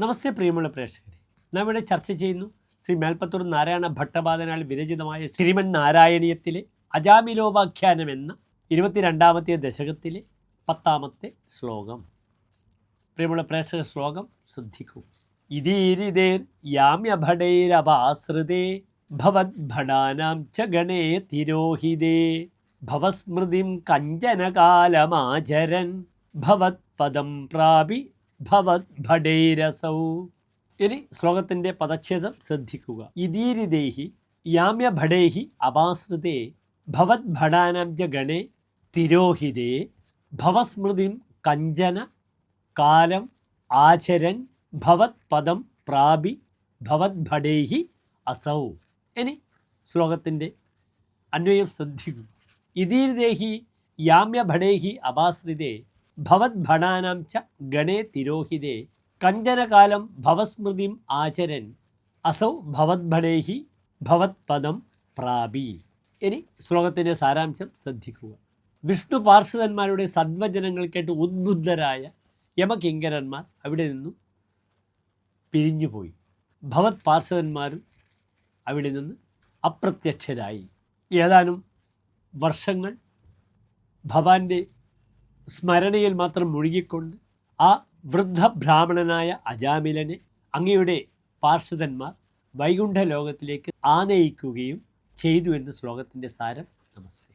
നമസ്തേ പ്രിയമുള്ള പ്രേക്ഷകരെ, നാം ഇവിടെ ചർച്ച ചെയ്യുന്നു ശ്രീ മേൽപ്പത്തൂർ നാരായണ ഭട്ടപാദനാൽ വിരചിതമായ ശ്രീമൻ നാരായണീയത്തിലെ അജാമിലോപാഖ്യാനം എന്ന 22ാമത്തെ ദശകത്തിലെ 10ാമത്തെ ശ്ലോകം. പ്രിയമുള്ള പ്രേക്ഷക, ശ്ലോകം ശ്രദ്ധിക്കൂ. ഇതീരിതേർ യാമ്യഭടൈരപാശ്രിതേ ഭവദ്ഭടാനാം ച ഗണേ തിരോഹിതേ ഭവസ്മൃതിം കഞ്ചനകാലമാചരൻ ഭവത്പദം പ്രാപി ഭവദ്ഭടൈരസൗ. ഇനി ശ്ലോകത്തിൻ്റെ പദച്ഛേദം ശ്രദ്ധിക്കുക. ഇതീരിദേഹി യാമ്യഭടൈഹി അപാശ്രിതേ ഭവദ്ഭടാനാം ച ഗണേ തിരോഹിതേ ഭവസ്മൃതിം കഞ്ചന കാലം ആചരൻ ഭവത്പദം പ്രാപി ഭവദ്ഭടൈഹി അസൗ. ഇനി ശ്ലോകത്തിൻ്റെ അന്വയം ശ്രദ്ധിക്കുക. ഇതീർദേഹി യാമ്യഭടൈഹി അപാശ്രിതേ ഭവദ്ഭടാനാം ച ഗണേ തിരോഹിതേ കഞ്ചനകാലം ഭവസ്മൃതിം ആചരൻ അസൗ ഭവദ്ഭടൈഹി ഭവത്പദം പ്രാപി. ഇനി ശ്ലോകത്തിൻ്റെ സാരാംശം ശ്രദ്ധിക്കുക. വിഷ്ണു പാർശ്വതന്മാരുടെ സദ്വചനങ്ങൾ കേട്ട് ഉദ്ബുദ്ധരായ യമകിങ്കരന്മാർ അവിടെ നിന്നും പിരിഞ്ഞുപോയി. ഭവത് പാർശ്വതന്മാരും അവിടെ നിന്ന് അപ്രത്യക്ഷരായി. ഏതാനും വർഷങ്ങൾ ഭവാന്റെ സ്മരണയിൽ മാത്രം മുഴുകിക്കൊണ്ട് ആ വൃദ്ധ ബ്രാഹ്മണനായ അജാമിലനെ അങ്ങയുടെ പാർശ്വതന്മാർ വൈകുണ്ഠ ലോകത്തിലേക്ക് ആനയിക്കുകയും ചെയ്തു എന്ന് ശ്ലോകത്തിൻ്റെ സാരം. നമസ്തേ.